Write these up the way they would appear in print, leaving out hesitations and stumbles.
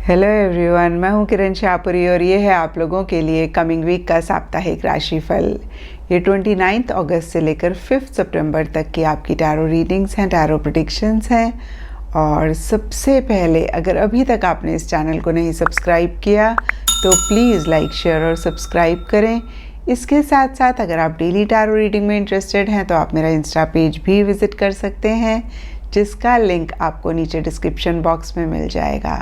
Hello everyone, मैं हूं किरण शाहपुरी और ये है आप लोगों के लिए कमिंग वीक का साप्ताहिक राशिफल। ये 29 अगस्त से लेकर 5 सितंबर तक की आपकी टैरो रीडिंग्स हैं, टैरो प्रेडिक्शंस हैं। और सबसे पहले, अगर अभी तक आपने इस चैनल को नहीं सब्सक्राइब किया तो प्लीज़ लाइक, शेयर और सब्सक्राइब करें। इसके साथ साथ अगर आप डेली टैरो रीडिंग में इंटरेस्टेड हैं तो आप मेरा इंस्टा पेज भी विज़िट कर सकते हैं, जिसका लिंक आपको नीचे डिस्क्रिप्शन बॉक्स में मिल जाएगा।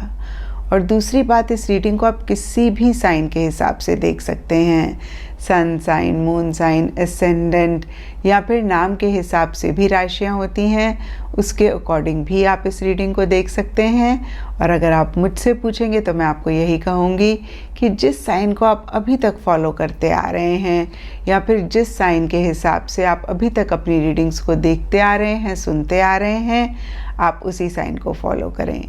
और दूसरी बात, इस रीडिंग को आप किसी भी साइन के हिसाब से देख सकते हैं। Sun sign, moon sign, ascendant या फिर नाम के हिसाब से भी राशियां होती हैं, उसके अकॉर्डिंग भी आप इस रीडिंग को देख सकते हैं। और अगर आप मुझसे पूछेंगे तो मैं आपको यही कहूँगी कि जिस साइन को आप अभी तक फॉलो करते आ रहे हैं या फिर जिस साइन के हिसाब से आप अभी तक अपनी रीडिंग्स को देखते आ रहे हैं, सुनते आ रहे हैं, आप उसी साइन को फॉलो करें।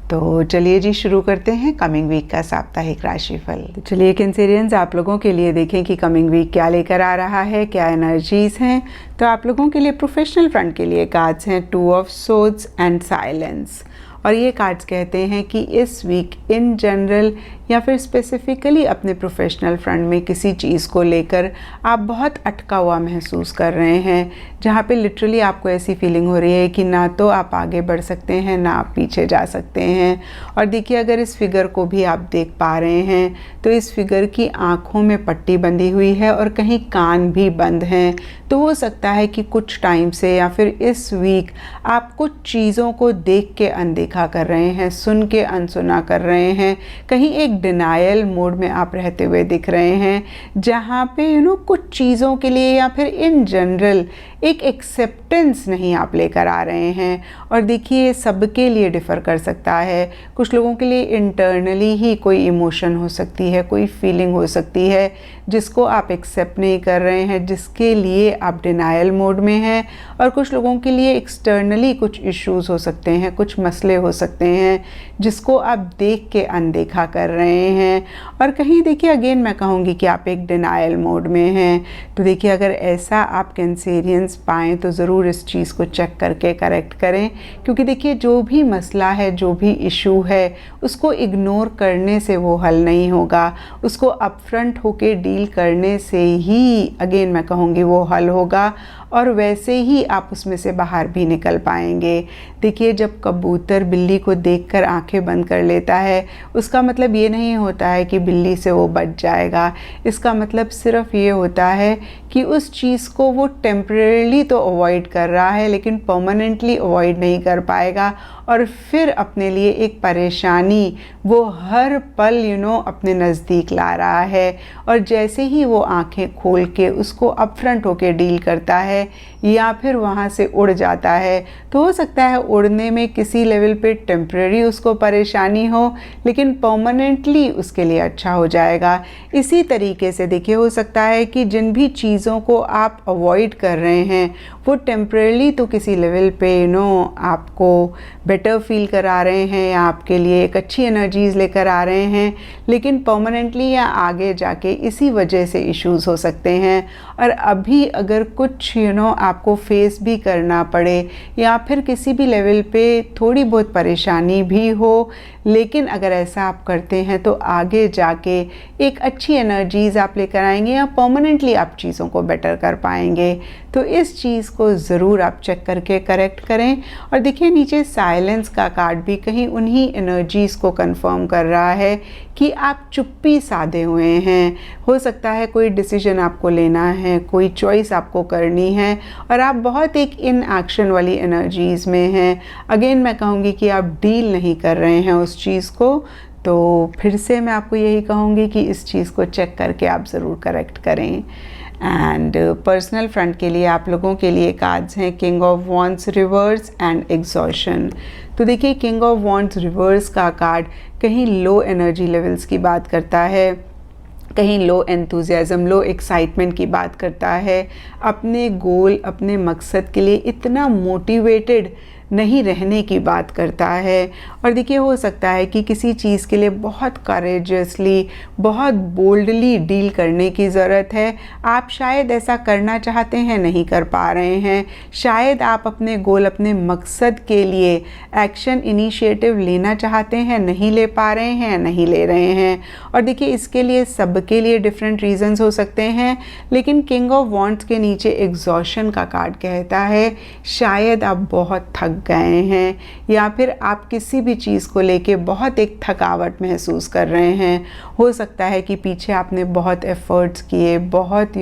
तो चलिए जी, शुरू करते हैं कमिंग वीक का साप्ताहिक राशिफल। तो चलिए कैंसेरियंस, आप लोगों के लिए देखें कि कमिंग वीक क्या लेकर आ रहा है, क्या एनर्जीज हैं। तो आप लोगों के लिए प्रोफेशनल फ्रंट के लिए कार्ड्स हैं 2 ऑफ सोर्ड्स एंड साइलेंस। और ये कार्ड्स कहते हैं कि इस वीक इन जनरल या फिर स्पेसिफिकली अपने प्रोफेशनल फ्रंट में किसी चीज़ को लेकर आप बहुत अटका हुआ महसूस कर रहे हैं, जहाँ पे लिटरली आपको ऐसी फीलिंग हो रही है कि ना तो आप आगे बढ़ सकते हैं, ना आप पीछे जा सकते हैं। और देखिए, अगर इस फिगर को भी आप देख पा रहे हैं तो इस फिगर की आँखों में पट्टी बंधी हुई है और कहीं कान भी बंद हैं। तो हो सकता है कि कुछ टाइम से या फिर इस वीक आप कुछ चीज़ों को देख के अनदेखा कर रहे हैं, सुन के अनसुना कर रहे हैं, कहीं एक डिनायल मोड में आप रहते हुए दिख रहे हैं, जहाँ पे कुछ चीज़ों के लिए या फिर इन जनरल एक एक्सेप्टेंस नहीं आप लेकर आ रहे हैं। और देखिए, सबके लिए डिफ़र कर सकता है। कुछ लोगों के लिए इंटरनली ही कोई इमोशन हो सकती है, कोई फीलिंग हो सकती है जिसको आप एक्सेप्ट नहीं कर रहे हैं, जिसके लिए आप डिनायल मोड में हैं। और कुछ लोगों के लिए एक्सटर्नली कुछ इश्यूज़ हो सकते हैं, कुछ मसले हो सकते हैं जिसको आप देख के अनदेखा कर रहे हैं। और कहीं देखिए, अगेन मैं कहूँगी कि आप एक डिनायल मोड में हैं। तो देखिए, अगर ऐसा आप कैंसेरियंस पाएँ तो ज़रूर इस चीज़ को चेक करके करेक्ट करें, क्योंकि देखिए, जो भी मसला है, जो भी इशू है, उसको इग्नोर करने से वो हल नहीं होगा। उसको अपफ्रंट होके डील करने से ही अगेन मैं कहूँगी वो हल होगा, और वैसे ही आप उसमें से बाहर भी निकल पाएंगे। देखिए, जब कबूतर बिल्ली को देखकर आंखें बंद कर लेता है, उसका मतलब ये नहीं होता है कि बिल्ली से वो बच जाएगा। इसका मतलब सिर्फ ये होता है कि उस चीज़ को वो टेम्परेरीली तो अवॉइड कर रहा है, लेकिन परमानेंटली अवॉइड नहीं कर पाएगा। और फिर अपने लिए एक परेशानी वो हर पल अपने नज़दीक ला रहा है। और जैसे ही वो आंखें खोल के उसको अपफ्रंट होके डील करता है या फिर वहाँ से उड़ जाता है, तो हो सकता है उड़ने में किसी लेवल पे टेम्परेरी उसको परेशानी हो, लेकिन परमानेंटली उसके लिए अच्छा हो जाएगा। इसी तरीके से देखिए, हो सकता है कि जिन भी चीज़ों को आप अवॉइड कर रहे हैं वो टेम्परेरी तो किसी लेवल पे आपको बेटर फील करा रहे हैं या आपके लिए एक अच्छी एनर्जीज़ लेकर आ रहे हैं, लेकिन परमानेंटली या आगे जाके इसी वजह से इश्यूज़ हो सकते हैं। और अभी अगर कुछ आपको फेस भी करना पड़े या फिर किसी भी लेवल पे थोड़ी बहुत परेशानी भी हो, लेकिन अगर ऐसा आप करते हैं तो आगे जाके एक अच्छी एनर्जीज़ आप लेकर आएंगे या परमानेंटली आप चीज़ों को बेटर कर पाएंगे। तो इस चीज़ को ज़रूर आप चेक करके करेक्ट करें। और देखिए, नीचे साइलेंस का कार्ड भी कहीं उन्हीं एनर्जीज़ को कंफर्म कर रहा है कि आप चुप्पी साधे हुए हैं। हो सकता है कोई डिसीजन आपको लेना है, कोई चॉइस आपको करनी है और आप बहुत एक इन एक्शन वाली एनर्जीज़ में हैं। अगेन मैं कहूँगी कि आप डील नहीं कर रहे हैं उस चीज़ को। तो फिर से मैं आपको यही कहूँगी कि इस चीज़ को चेक करके आप ज़रूर करेक्ट करें। एंड पर्सनल फ्रंट के लिए आप लोगों के लिए कार्ड्स हैं king of wands reverse and exhaustion. तो देखिए, किंग ऑफ वॉन्ड्स रिवर्स का कार्ड कहीं लो एनर्जी लेवल्स की बात करता है, कहीं लो एंथुजियाज़म, लो एक्साइटमेंट की बात करता है। अपने गोल, अपने मकसद के लिए इतना मोटिवेटेड नहीं रहने की बात करता है। और देखिए हो सकता है कि किसी चीज़ के लिए बहुत करेजियसली, बहुत बोल्डली डील करने की ज़रूरत है। आप शायद ऐसा करना चाहते हैं, नहीं कर पा रहे हैं। शायद आप अपने गोल, अपने मकसद के लिए एक्शन इनिशिएटिव लेना चाहते हैं, नहीं ले पा रहे हैं, नहीं ले रहे हैं। और देखिए इसके लिए सबके लिए डिफरेंट रीजंस हो सकते हैं, लेकिन किंग ऑफ वॉन्ड्स के नीचे एग्जॉशन का कार्ड कहता है शायद आप बहुत थक गए हैं, या फिर आप किसी भी चीज़ को लेके बहुत एक थकावट महसूस कर रहे हैं। हो सकता है कि पीछे आपने बहुत एफर्ट्स किए, बहुत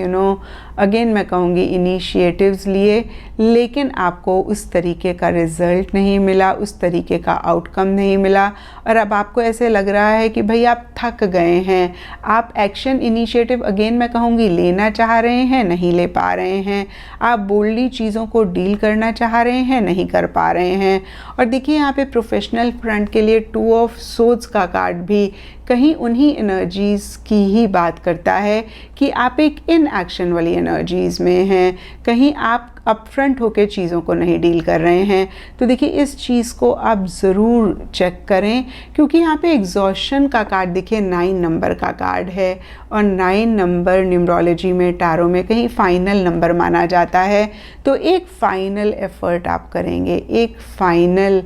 अगेन मैं कहूँगी इनिशिएटिव्स लिए, लेकिन आपको उस तरीके का रिज़ल्ट नहीं मिला, उस तरीके का आउटकम नहीं मिला। और अब आपको ऐसे लग रहा है कि भाई आप थक गए हैं। आप एक्शन इनिशिएटिव अगेन मैं कहूँगी लेना चाह रहे हैं, नहीं ले पा रहे हैं। आप बोल्डली चीज़ों को डील करना चाह रहे हैं, नहीं कर पा रहे हैं। और देखिए यहाँ पे प्रोफेशनल फ्रंट के लिए 2 ऑफ सोर्ड्स का कार्ड भी कहीं उन्हीं एनर्जीज़ की ही बात करता है कि आप एक इन एक्शन वाली एनर्जीज़ में हैं, कहीं आप अपफ्रंट होकर चीज़ों को नहीं डील कर रहे हैं। तो देखिए इस चीज़ को आप ज़रूर चेक करें, क्योंकि यहाँ पे एग्जॉशन का कार्ड देखिए 9 नंबर का कार्ड है, और 9 नंबर न्यूमरोलॉजी में, टैरो में कहीं फाइनल नंबर माना जाता है। तो एक फ़ाइनल एफ़र्ट आप करेंगे, एक फ़ाइनल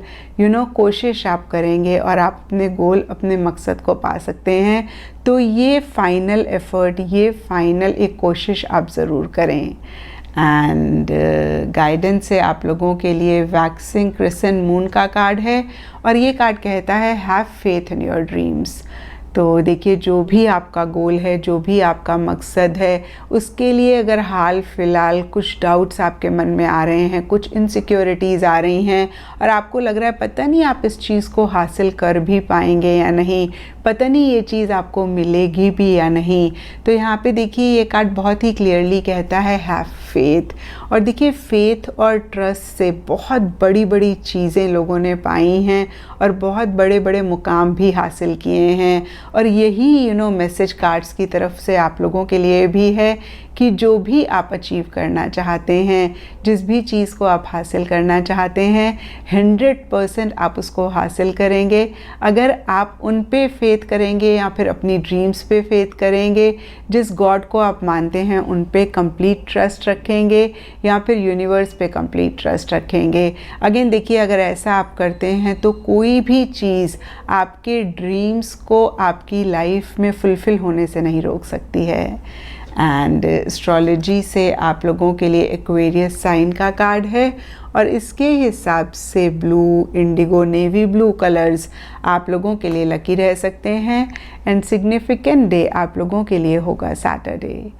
कोशिश आप करेंगे, और आप अपने गोल, अपने मकसद को पा सकते हैं। तो ये फ़ाइनल एफ़र्ट, ये फ़ाइनल एक कोशिश आप ज़रूर करें। एंड गाइडेंस से आप लोगों के लिए वैक्सिंग क्रिसेंट मून का कार्ड है, और ये कार्ड कहता है have faith in your dreams. तो देखिए जो भी आपका गोल है, जो भी आपका मकसद है, उसके लिए अगर हाल फिलहाल कुछ डाउट्स आपके मन में आ रहे हैं, कुछ इनसिक्योरिटीज़ आ रही हैं, और आपको लग रहा है पता नहीं आप इस चीज़ को हासिल कर भी पाएंगे या नहीं, पता नहीं ये चीज़ आपको मिलेगी भी या नहीं, तो यहाँ पे देखिए ये कार्ड बहुत ही क्लियरली कहता है हैव फेथ। और देखिए फेथ और ट्रस्ट से बहुत बड़ी बड़ी चीज़ें लोगों ने पाई हैं, और बहुत बड़े बड़े मुकाम भी हासिल किए हैं। और यही मैसेज कार्ड्स की तरफ से आप लोगों के लिए भी है कि जो भी आप अचीव करना चाहते हैं, जिस भी चीज़ को आप हासिल करना चाहते हैं, 100% आप उसको हासिल करेंगे अगर आप उन पे फेथ करेंगे, या फिर अपनी ड्रीम्स पे फेथ करेंगे। जिस गॉड को आप मानते हैं उन पे कंप्लीट ट्रस्ट रखेंगे, या फिर यूनिवर्स पे कंप्लीट ट्रस्ट रखेंगे। अगेन देखिए अगर ऐसा आप करते हैं तो कोई भी चीज़ आपके ड्रीम्स को आपकी लाइफ में फुलफ़िल होने से नहीं रोक सकती है। एंड एस्ट्रोलॉजी से आप लोगों के लिए एक्वेरियस साइन का कार्ड है, और इसके हिसाब से blue, Indigo, navy blue colours आप लोगों के लिए लकी रह सकते हैं। एंड सिग्निफिकेंट डे आप लोगों के लिए होगा सैटरडे।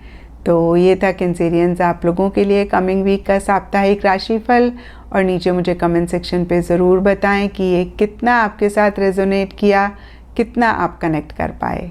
तो ये था कैंसेरियंस आप लोगों के लिए कमिंग वीक का साप्ताहिक राशिफल। और नीचे मुझे कमेंट सेक्शन पे ज़रूर बताएं कि ये कितना आपके साथ रेजोनेट किया, कितना आप कनेक्ट कर पाए।